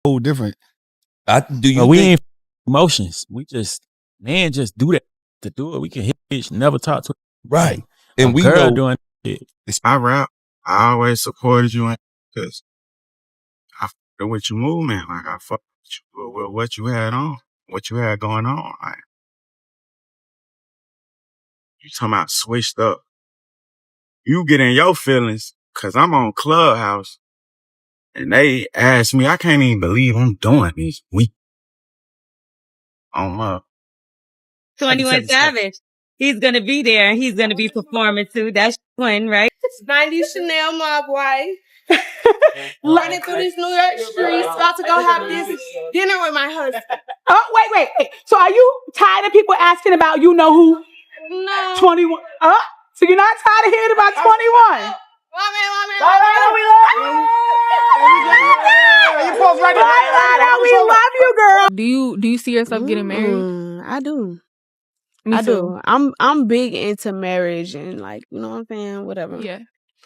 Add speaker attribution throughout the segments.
Speaker 1: whole different.
Speaker 2: Do you
Speaker 3: we
Speaker 2: think
Speaker 3: ain't emotions. We just men just do that to do it. We can hit bitch, never talk to
Speaker 1: right?
Speaker 3: And
Speaker 1: And we
Speaker 3: girl
Speaker 1: know
Speaker 3: doing it.
Speaker 4: I rap. I always supported you because I fucked with your movement. Like I fucked with you, with what you had on, what you had going on. Like you talking about switched up. You get in your feelings because I'm on Clubhouse and they asked me, I can't even believe I'm doing this week. On my
Speaker 5: 21 Savage. He's going to be there and he's going to be performing too. That's one, right?
Speaker 6: 90 Chanel, my boy. Running through these New York streets, about to go have this dinner with my husband.
Speaker 7: Oh, wait. So are you tired of people asking about you know who?
Speaker 6: No.
Speaker 7: 21. So you're not tired of hearing about 21? We love you, girl.
Speaker 8: Do you see yourself getting married?
Speaker 6: I do.
Speaker 8: Me too.
Speaker 6: I'm big into marriage and like, you know what I'm saying? Whatever.
Speaker 8: Yeah,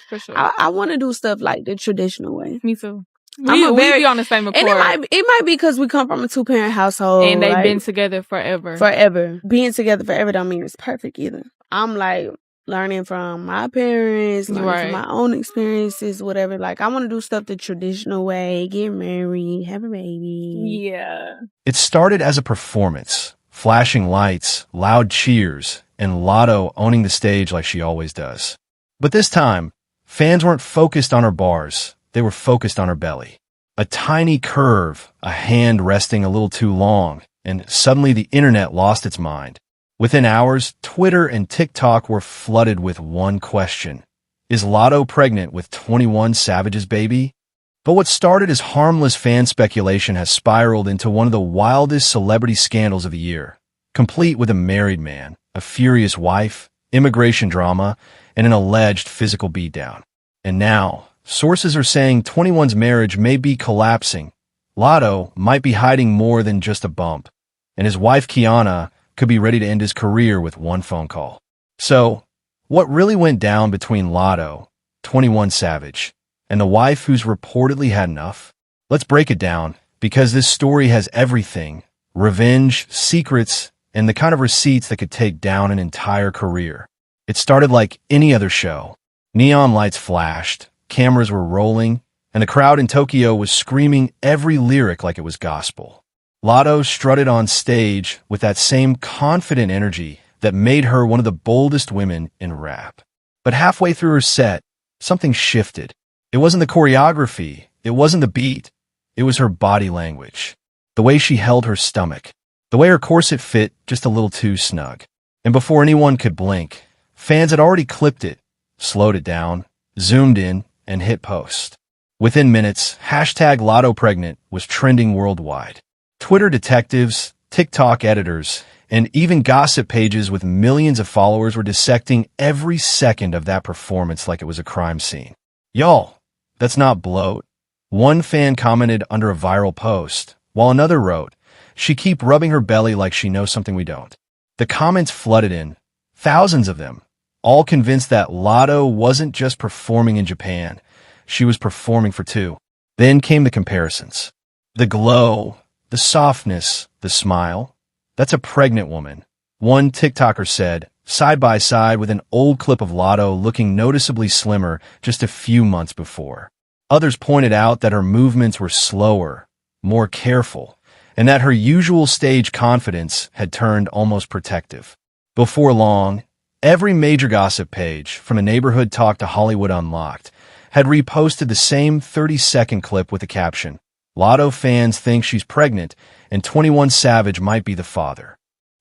Speaker 8: for sure.
Speaker 6: I want to do stuff like the traditional way.
Speaker 8: Me too. We be on the same accord.
Speaker 6: And it might be because we come from a 2-parent household.
Speaker 8: And they've been together forever.
Speaker 6: Forever. Being together forever don't mean it's perfect either. I'm like learning from my parents, learning from my own experiences, whatever. Like I want to do stuff the traditional way, get married, have a baby.
Speaker 5: Yeah.
Speaker 9: It started as a performance. Flashing lights, loud cheers, and Lotto owning the stage like she always does. But this time, fans weren't focused on her bars. They were focused on her belly. A tiny curve, a hand resting a little too long, and suddenly the internet lost its mind. Within hours, Twitter and TikTok were flooded with one question. Is Lotto pregnant with 21 Savage's baby? But what started as harmless fan speculation has spiraled into one of the wildest celebrity scandals of the year, complete with a married man, a furious wife, immigration drama, and an alleged physical beatdown. And now, sources are saying 21's marriage may be collapsing. Lotto might be hiding more than just a bump, and his wife Kiana could be ready to end his career with one phone call. So, what really went down between Lotto, 21 Savage, and the wife who's reportedly had enough? Let's break it down, because this story has everything: revenge, secrets, and the kind of receipts that could take down an entire career. It started like any other show. Neon lights flashed, cameras were rolling, and the crowd in Tokyo was screaming every lyric like it was gospel. Lotto strutted on stage with that same confident energy that made her one of the boldest women in rap. But halfway through her set, something shifted. It wasn't the choreography, it wasn't the beat, it was her body language. The way she held her stomach, the way her corset fit just a little too snug. And before anyone could blink, fans had already clipped it, slowed it down, zoomed in, and hit post. Within minutes, hashtag Lotto Pregnant was trending worldwide. Twitter detectives, TikTok editors, and even gossip pages with millions of followers were dissecting every second of that performance like it was a crime scene. Y'all, that's not bloat. One fan commented under a viral post, while another wrote, "She keep rubbing her belly like she knows something we don't." The comments flooded in, thousands of them, all convinced that Lotto wasn't just performing in Japan, she was performing for two. Then came the comparisons. The glow, the softness, the smile. That's a pregnant woman. One TikToker said, side by side with an old clip of Lotto looking noticeably slimmer just a few months before. Others pointed out that her movements were slower, more careful, and that her usual stage confidence had turned almost protective. Before long, every major gossip page, from a neighborhood talk to Hollywood Unlocked, had reposted the same 30-second clip with the caption, "Lotto fans think she's pregnant, and 21 Savage might be the father."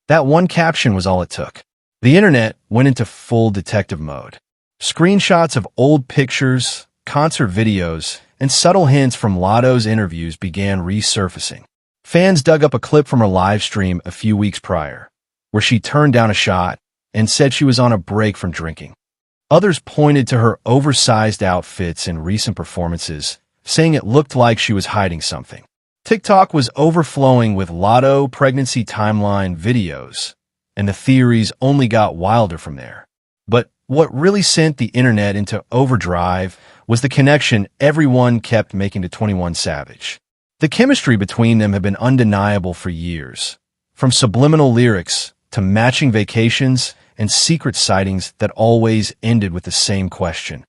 Speaker 9: That one caption was all it took. The internet went into full detective mode. Screenshots of old pictures, concert videos, and subtle hints from Lotto's interviews began resurfacing. Fans dug up a clip from her live stream a few weeks prior, where she turned down a shot and said she was on a break from drinking. Others pointed to her oversized outfits in recent performances, saying it looked like she was hiding something. TikTok was overflowing with Lotto pregnancy timeline videos, and the theories only got wilder from there. But what really sent the internet into overdrive was the connection everyone kept making to 21 Savage. The chemistry between them had been undeniable for years, from subliminal lyrics to matching vacations and secret sightings that always ended with the same question.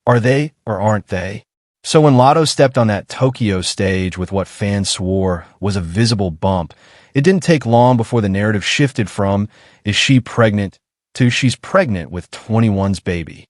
Speaker 9: Are they or aren't they? So when Lotto stepped on that Tokyo stage with what fans swore was a visible bump, it didn't take long before the narrative shifted from, is she pregnant, to she's pregnant with 21's baby.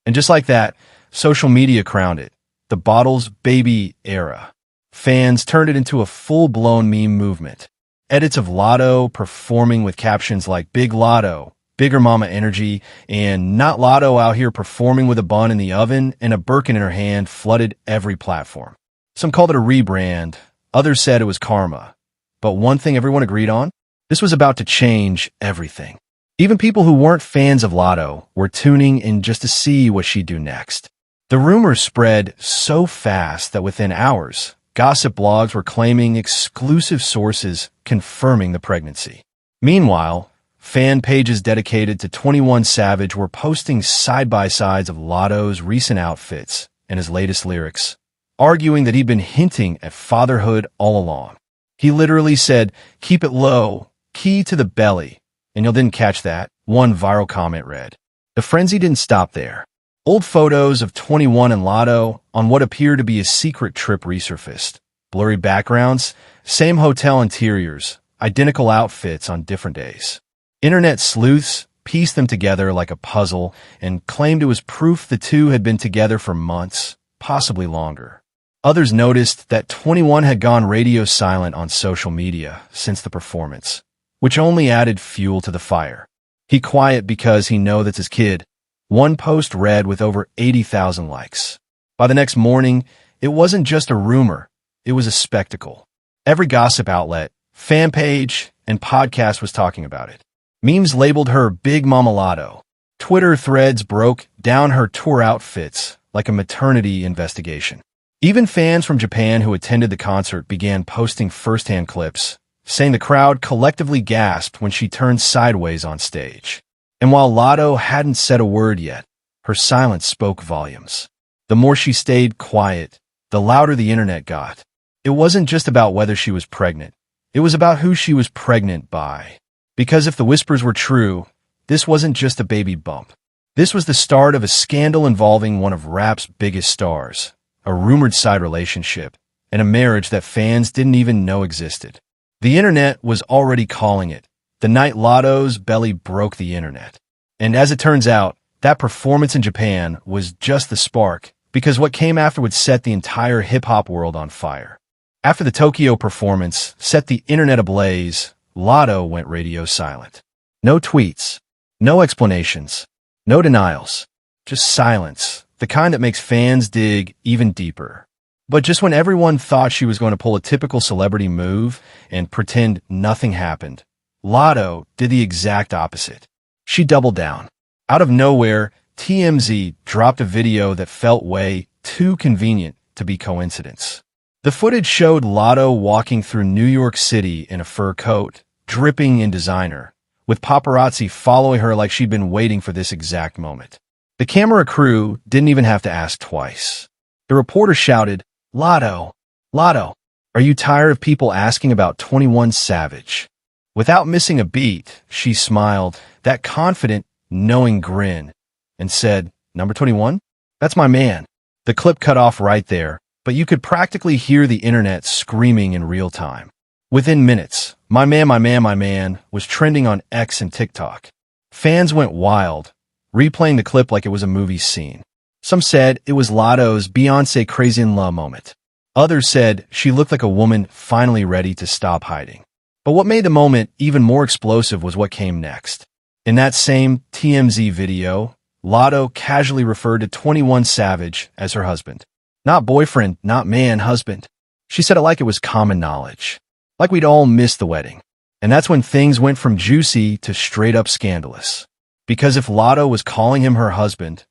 Speaker 9: And just like that, social media crowned it, the Bottles Baby era. Fans turned it into a full-blown meme movement. Edits of Lotto performing with captions like Big Lotto, Bigger Mama Energy, and Not Lotto out here performing with a bun in the oven and a Birkin in her hand flooded every platform. Some called it a rebrand, others said it was karma. But one thing everyone agreed on? This was about to change everything. Even people who weren't fans of Lotto were tuning in just to see what she'd do next. The rumors spread so fast that within hours, gossip blogs were claiming exclusive sources confirming the pregnancy. Meanwhile, fan pages dedicated to 21 Savage were posting side-by-sides of Lotto's recent outfits and his latest lyrics, arguing that he'd been hinting at fatherhood all along. He literally said, "Keep it low, key to the belly," and you'll didn't catch that, one viral comment read. The frenzy didn't stop there. Old photos of 21 and Lotto on what appeared to be a secret trip resurfaced. Blurry backgrounds, same hotel interiors, identical outfits on different days. Internet sleuths pieced them together like a puzzle and claimed it was proof the two had been together for months, possibly longer. Others noticed that 21 had gone radio silent on social media since the performance, which only added fuel to the fire. He quiet because he know that's his kid. One post read with over 80,000 likes. By the next morning, it wasn't just a rumor, it was a spectacle. Every gossip outlet, fan page, and podcast was talking about it. Memes labeled her Big Mama Lotto. Twitter threads broke down her tour outfits like a maternity investigation. Even fans from Japan who attended the concert began posting first-hand clips, saying the crowd collectively gasped when she turned sideways on stage. And while Lotto hadn't said a word yet, her silence spoke volumes. The more she stayed quiet, the louder the internet got. It wasn't just about whether she was pregnant. It was about who she was pregnant by. Because if the whispers were true, this wasn't just a baby bump. This was the start of a scandal involving one of rap's biggest stars, a rumored side relationship, and a marriage that fans didn't even know existed. The internet was already calling it the night Lotto's belly broke the internet. And as it turns out, that performance in Japan was just the spark, because what came after would set the entire hip-hop world on fire. After the Tokyo performance set the internet ablaze, Lotto went radio silent. No tweets, no explanations, no denials, just silence, the kind that makes fans dig even deeper. But just when everyone thought she was going to pull a typical celebrity move and pretend nothing happened, Lotto did the exact opposite. She doubled down. Out of nowhere, TMZ dropped a video that felt way too convenient to be coincidence. The footage showed Lotto walking through New York City in a fur coat, dripping in designer, with paparazzi following her like she'd been waiting for this exact moment. The camera crew didn't even have to ask twice. The reporter shouted, "Lotto, Lotto, are you tired of people asking about 21 Savage?" Without missing a beat, she smiled, that confident, knowing grin, and said, "Number 21? That's my man." The clip cut off right there, but you could practically hear the internet screaming in real time. Within minutes, my man was trending on X and TikTok. Fans went wild, replaying the clip like it was a movie scene. Some said it was Lotto's Beyoncé Crazy in Love moment. Others said she looked like a woman finally ready to stop hiding. But what made the moment even more explosive was what came next. In that same TMZ video, Lotto casually referred to 21 Savage as her husband. Not boyfriend, not man, husband. She said it like it was common knowledge. Like we'd all missed the wedding. And that's when things went from juicy to straight up scandalous. Because if Lotto was calling him her husband,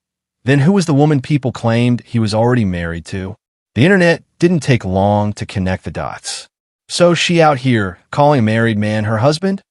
Speaker 9: then who was the woman people claimed he was already married to? The internet didn't take long to connect the dots. So she out here calling a married man her husband?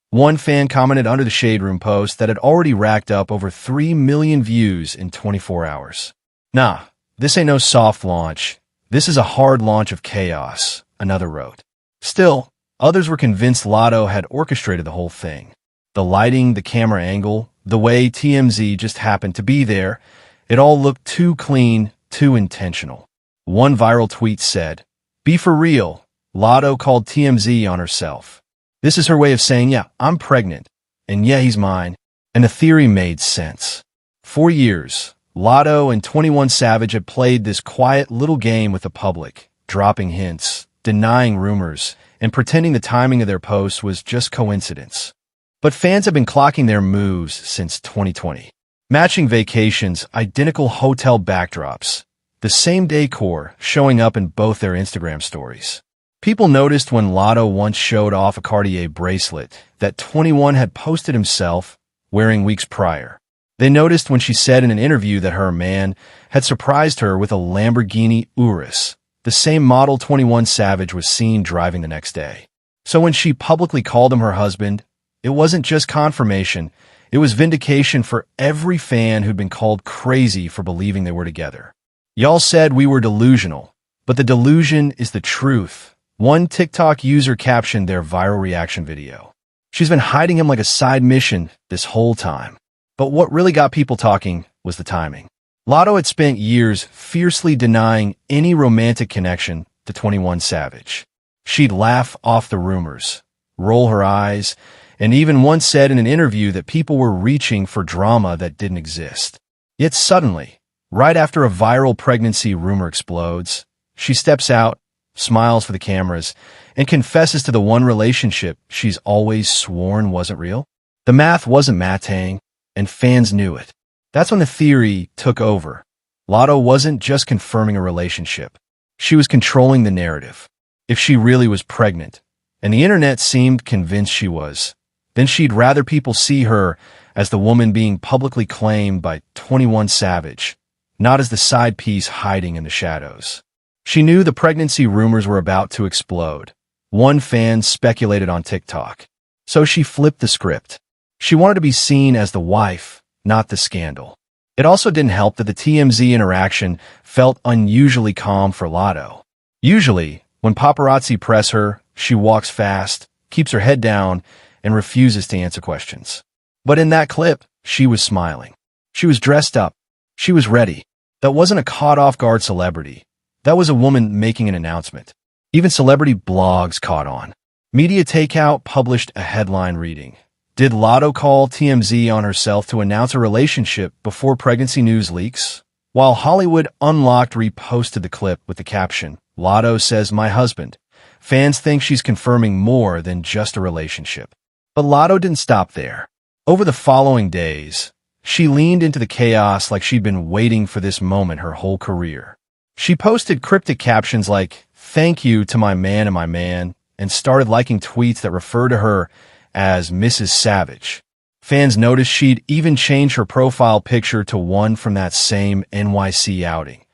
Speaker 9: One fan commented under the Shade Room post that had already racked up over 3 million views in 24 hours. Nah, this ain't no soft launch. "This is a hard launch of chaos," another wrote. Still, others were convinced Lotto had orchestrated the whole thing. The lighting, the camera angle, the way TMZ just happened to be there, it all looked too clean, too intentional. One viral tweet said, "Be for real, Lotto called TMZ on herself. This is her way of saying, yeah, I'm pregnant, and yeah, he's mine." And the theory made sense. For years, Lotto and 21 Savage had played this quiet little game with the public, dropping hints, denying rumors, and pretending the timing of their posts was just coincidence. But fans have been clocking their moves since 2020. Matching vacations, identical hotel backdrops, the same decor showing up in both their Instagram stories. People noticed when Lotto once showed off a Cartier bracelet that 21 had posted himself wearing weeks prior. They noticed when she said in an interview that her man had surprised her with a Lamborghini Urus, the same model 21 Savage was seen driving the next day. So when she publicly called him her husband, it wasn't just confirmation, it was vindication for every fan who'd been called crazy for believing they were together. "Y'all said we were delusional, but the delusion is the truth," one TikTok user captioned their viral reaction video. "She's been hiding him like a side mission this whole time." But what really got people talking was the timing. Lotto had spent years fiercely denying any romantic connection to 21 Savage. She'd laugh off the rumors, roll her eyes, and even once said in an interview that people were reaching for drama that didn't exist. Yet suddenly, right after a viral pregnancy rumor explodes, she steps out, smiles for the cameras, and confesses to the one relationship she's always sworn wasn't real. The math wasn't mathing, and fans knew it. That's when the theory took over. Lotto wasn't just confirming a relationship. She was controlling the narrative. If she really was pregnant, and the internet seemed convinced she was, then she'd rather people see her as the woman being publicly claimed by 21 Savage, not as the side piece hiding in the shadows. She knew the pregnancy rumors were about to explode. One fan speculated on TikTok. So she flipped the script. She wanted to be seen as the wife, not the scandal. It also didn't help that the TMZ interaction felt unusually calm for Lotto. Usually, when paparazzi press her, she walks fast, keeps her head down, and refuses to answer questions. But in that clip, she was smiling. She was dressed up. She was ready. That wasn't a caught-off-guard celebrity. That was a woman making an announcement. Even celebrity blogs caught on. Media Takeout published a headline reading, "Did Lotto call TMZ on herself to announce a relationship before pregnancy news leaks?" While Hollywood Unlocked reposted the clip with the caption, "Lotto says my husband." Fans think she's confirming more than just a relationship. But Lotto didn't stop there. Over the following days, she leaned into the chaos like she'd been waiting for this moment her whole career. She posted cryptic captions like, "Thank you to my man and my man," and started liking tweets that refer to her as Mrs. Savage. Fans noticed she'd even changed her profile picture to one from that same NYC outing,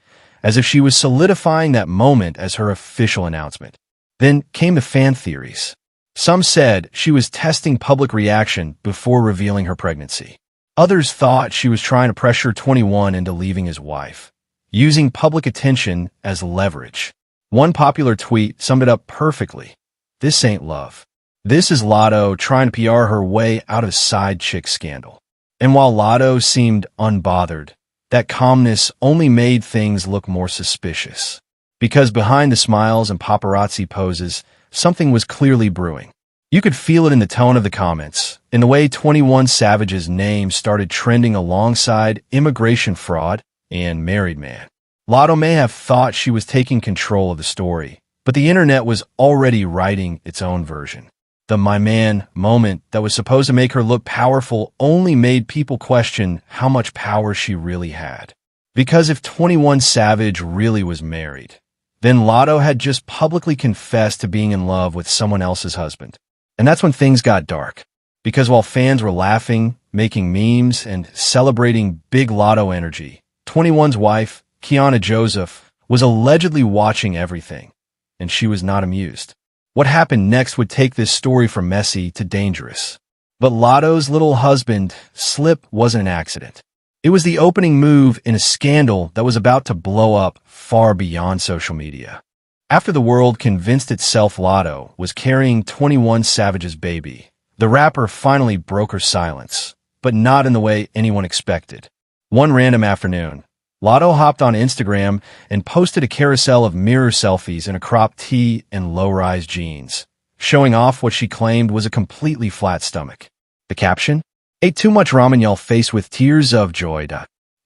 Speaker 9: as if she was solidifying that moment as her official announcement. Then came the fan theories. Some said she was testing public reaction before revealing her pregnancy. Others thought she was trying to pressure 21 into leaving his wife, using public attention as leverage. One popular tweet summed it up perfectly. "This ain't love. This is Lotto trying to PR her way out of side chick scandal." And while Lotto seemed unbothered, that calmness only made things look more suspicious. Because behind the smiles and paparazzi poses, something was clearly brewing. You could feel it in the tone of the comments, in the way 21 Savage's name started trending alongside immigration fraud and married man. Lotto may have thought she was taking control of the story, but the internet was already writing its own version. The "my man" moment that was supposed to make her look powerful only made people question how much power she really had. Because if 21 Savage really was married, then Lotto had just publicly confessed to being in love with someone else's husband. And that's when things got dark. Because while fans were laughing, making memes, and celebrating big Lotto energy, 21's wife, Kiana Joseph, was allegedly watching everything, and she was not amused. What happened next would take this story from messy to dangerous. But Lotto's little husband slip wasn't an accident. It was the opening move in a scandal that was about to blow up far beyond social media. After the world convinced itself Lotto was carrying 21 Savage's baby, the rapper finally broke her silence, but not in the way anyone expected. One random afternoon, Lotto hopped on Instagram and posted a carousel of mirror selfies in a cropped tee and low-rise jeans, showing off what she claimed was a completely flat stomach. The caption? Ate too much ramen, y'all, faced with tears of joy.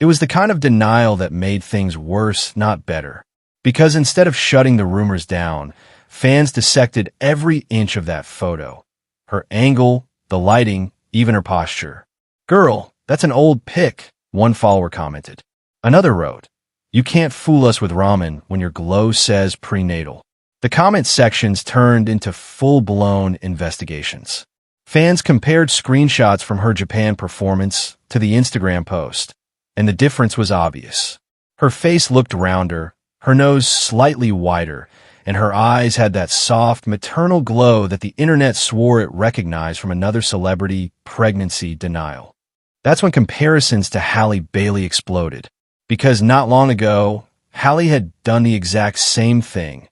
Speaker 9: It was the kind of denial that made things worse, not better. Because instead of shutting the rumors down, fans dissected every inch of that photo. Her angle, the lighting, even her posture. "Girl, that's an old pic," one follower commented. Another wrote, "You can't fool us with ramen when your glow says prenatal." The comment sections turned into full-blown investigations. Fans compared screenshots from her Japan performance to the Instagram post, and the difference was obvious. Her face looked rounder, her nose slightly wider, and her eyes had that soft, maternal glow that the internet swore it recognized from another celebrity pregnancy denial. That's when comparisons to Halle Bailey exploded, because not long ago, Halle had done the exact same thing,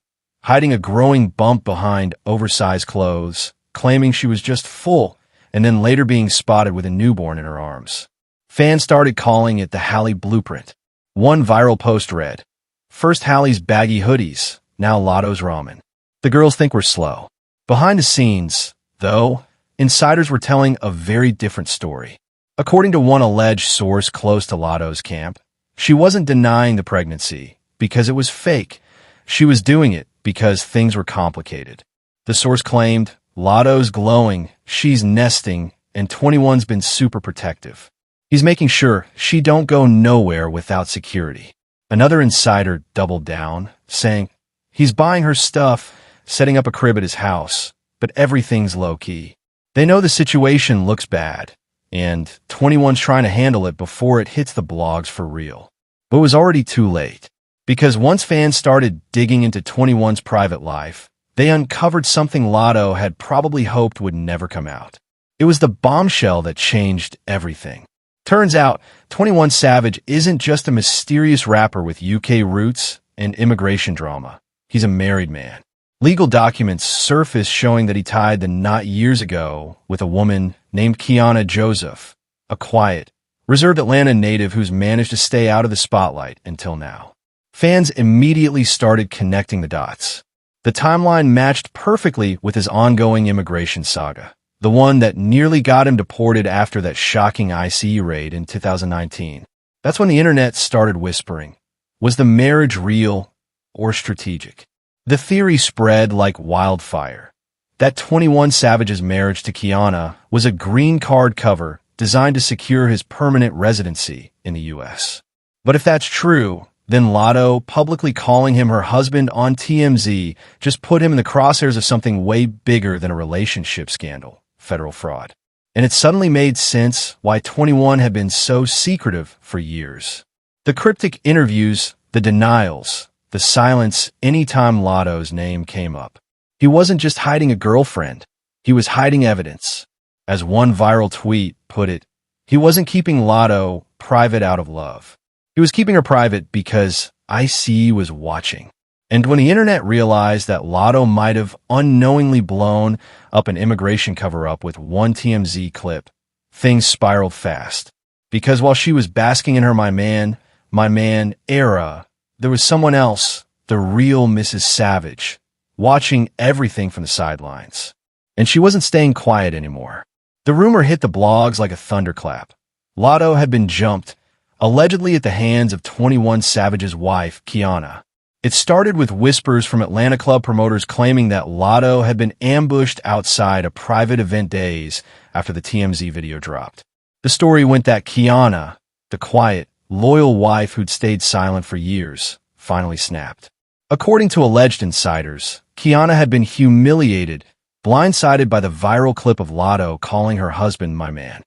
Speaker 9: hiding a growing bump behind oversized clothes, claiming she was just full, and then later being spotted with a newborn in her arms. Fans started calling it the Halle blueprint. One viral post read, "First Halle's baggy hoodies, now Lotto's ramen." The girls think we're slow. Behind the scenes, though, insiders were telling a very different story. According to one alleged source close to Lotto's camp, she wasn't denying the pregnancy because it was fake. She was doing it because things were complicated. The source claimed, "Lotto's glowing, she's nesting, and 21's been super protective. He's making sure she don't go nowhere without security." Another insider doubled down, saying, "He's buying her stuff, setting up a crib at his house, but everything's low-key. They know the situation looks bad, and 21's trying to handle it before it hits the blogs for real." But it was already too late, because once fans started digging into 21's private life, they uncovered something Lotto had probably hoped would never come out. It was the bombshell that changed everything. Turns out, 21 Savage isn't just a mysterious rapper with UK roots and immigration drama. He's a married man. Legal documents surfaced showing that he tied the knot years ago with a woman named Kiana Joseph, a quiet, reserved Atlanta native who's managed to stay out of the spotlight until now. Fans immediately started connecting the dots. The timeline matched perfectly with his ongoing immigration saga, the one that nearly got him deported after that shocking ICE raid in 2019. That's when the internet started whispering, was the marriage real or strategic? The theory spread like wildfire that 21 Savage's marriage to Kiana was a green card cover designed to secure his permanent residency in the U.S. But if that's true, then Lotto publicly calling him her husband on TMZ just put him in the crosshairs of something way bigger than a relationship scandal, federal fraud. And it suddenly made sense why 21 had been so secretive for years. The cryptic interviews, the denials, the silence anytime Lotto's name came up. He wasn't just hiding a girlfriend, he was hiding evidence. As one viral tweet put it, he wasn't keeping Lotto private out of love. He was keeping her private because ICE was watching. And when the internet realized that Lotto might have unknowingly blown up an immigration cover-up with one TMZ clip, things spiraled fast. Because while she was basking in her my man era, there was someone else, the real Mrs. Savage, watching everything from the sidelines. And she wasn't staying quiet anymore. The rumor hit the blogs like a thunderclap. Lotto had been jumped, allegedly at the hands of 21 Savage's wife, Kiana. It started with whispers from Atlanta club promoters claiming that Lotto had been ambushed outside a private event days after the TMZ video dropped. The story went that Kiana, the quiet, loyal wife who'd stayed silent for years, finally snapped. According to alleged insiders, Kiana had been humiliated, blindsided by the viral clip of Lotto calling her husband my man.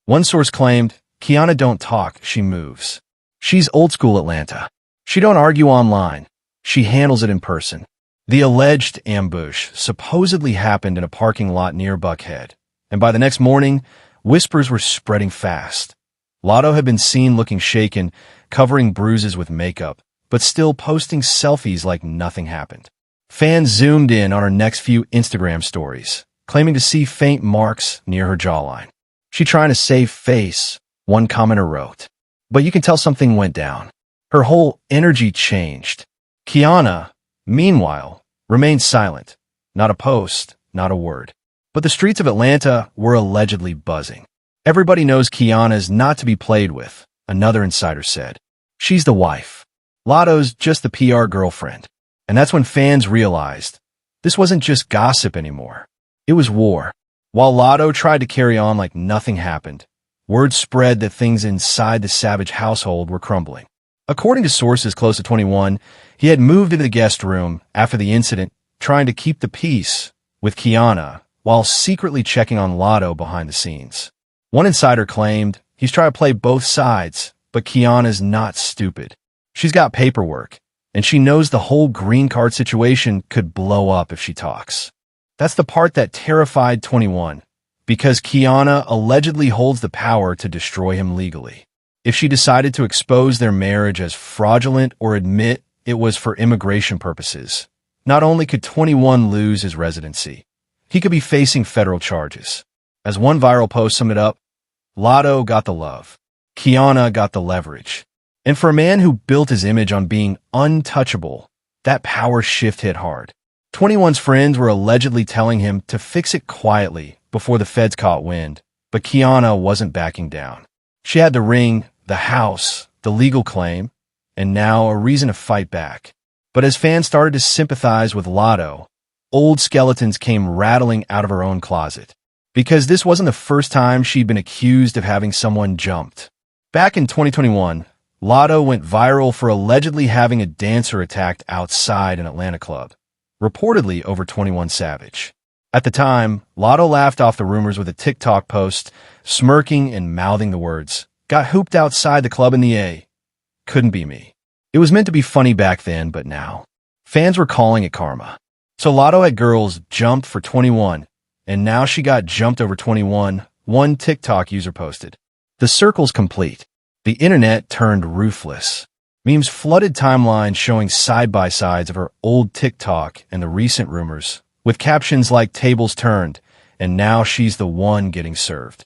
Speaker 9: One source claimed, "Kiana don't talk, she moves. She's old school Atlanta. She don't argue online. She handles it in person." The alleged ambush supposedly happened in a parking lot near Buckhead, and by the next morning, whispers were spreading fast. Lotto had been seen looking shaken, covering bruises with makeup, but still posting selfies like nothing happened. Fans zoomed in on her next few Instagram stories, claiming to see faint marks near her jawline. "She trying to save face," one commenter wrote. But you can tell something went down. Her whole energy changed. Kiana, meanwhile, remained silent. Not a post, not a word. But the streets of Atlanta were allegedly buzzing. "Everybody knows Kiana's not to be played with," another insider said. "She's the wife. Lotto's just the PR girlfriend." And that's when fans realized this wasn't just gossip anymore. It was war. While Lotto tried to carry on like nothing happened, word spread that things inside the Savage household were crumbling. According to sources close to 21, he had moved into the guest room after the incident, trying to keep the peace with Kiana while secretly checking on Lotto behind the scenes. One insider claimed he's trying to play both sides, but Kiana's not stupid. She's got paperwork, and she knows the whole green card situation could blow up if she talks. That's the part that terrified 21, because Kiana allegedly holds the power to destroy him legally. If she decided to expose their marriage as fraudulent or admit it was for immigration purposes, not only could 21 lose his residency, he could be facing federal charges. As one viral post summed it up, Lotto got the love, Kiana got the leverage. And for a man who built his image on being untouchable, that power shift hit hard. 21's friends were allegedly telling him to fix it quietly before the feds caught wind, but Kiana wasn't backing down. She had the ring, the house, the legal claim, and now a reason to fight back. But as fans started to sympathize with Lotto, old skeletons came rattling out of her own closet. Because this wasn't the first time she'd been accused of having someone jumped. Back in 2021, Lotto went viral for allegedly having a dancer attacked outside an Atlanta club, reportedly over 21 Savage. At the time, Lotto laughed off the rumors with a TikTok post, smirking and mouthing the words, "Got hooped outside the club in the A. Couldn't be me." It was meant to be funny back then, but now, fans were calling it karma. So Lotto had girls jumped for 21, and now she got jumped over 21, one TikTok user posted. The circle's complete. The internet turned ruthless. Memes flooded timelines showing side-by-sides of her old TikTok and the recent rumors, with captions like "tables turned," and "now she's the one getting served."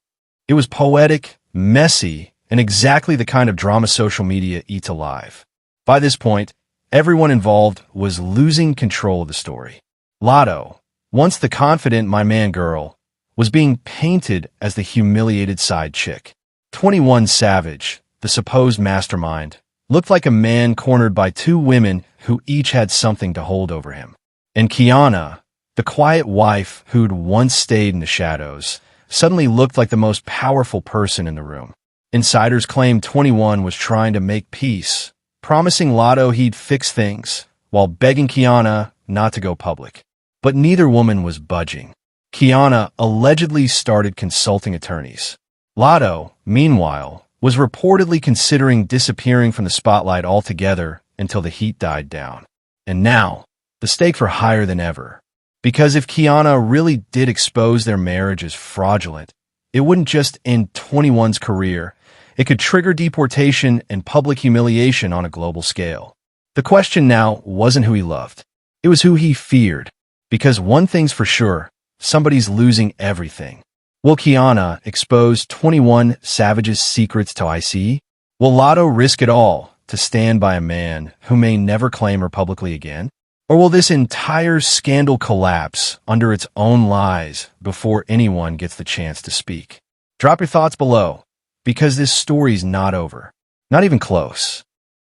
Speaker 9: It was poetic, messy, and exactly the kind of drama social media eats alive. By this point, everyone involved was losing control of the story. Lotto, once the confident my man girl, was being painted as the humiliated side chick. 21 Savage, the supposed mastermind, looked like a man cornered by two women who each had something to hold over him. And Kiana, the quiet wife who'd once stayed in the shadows, suddenly looked like the most powerful person in the room. Insiders claimed 21 was trying to make peace, promising Lotto he'd fix things, while begging Kiana not to go public. But neither woman was budging. Kiana allegedly started consulting attorneys. Lotto, meanwhile, was reportedly considering disappearing from the spotlight altogether until the heat died down. And now, the stakes were higher than ever. Because if Kiana really did expose their marriage as fraudulent, it wouldn't just end 21's career, it could trigger deportation and public humiliation on a global scale. The question now wasn't who he loved, it was who he feared. Because one thing's for sure, somebody's losing everything. Will Kiana expose 21 Savage's secrets to IC? Will Lotto risk it all to stand by a man who may never claim her publicly again? Or will this entire scandal collapse under its own lies before anyone gets the chance to speak? Drop your thoughts below, because this story's not over. Not even close.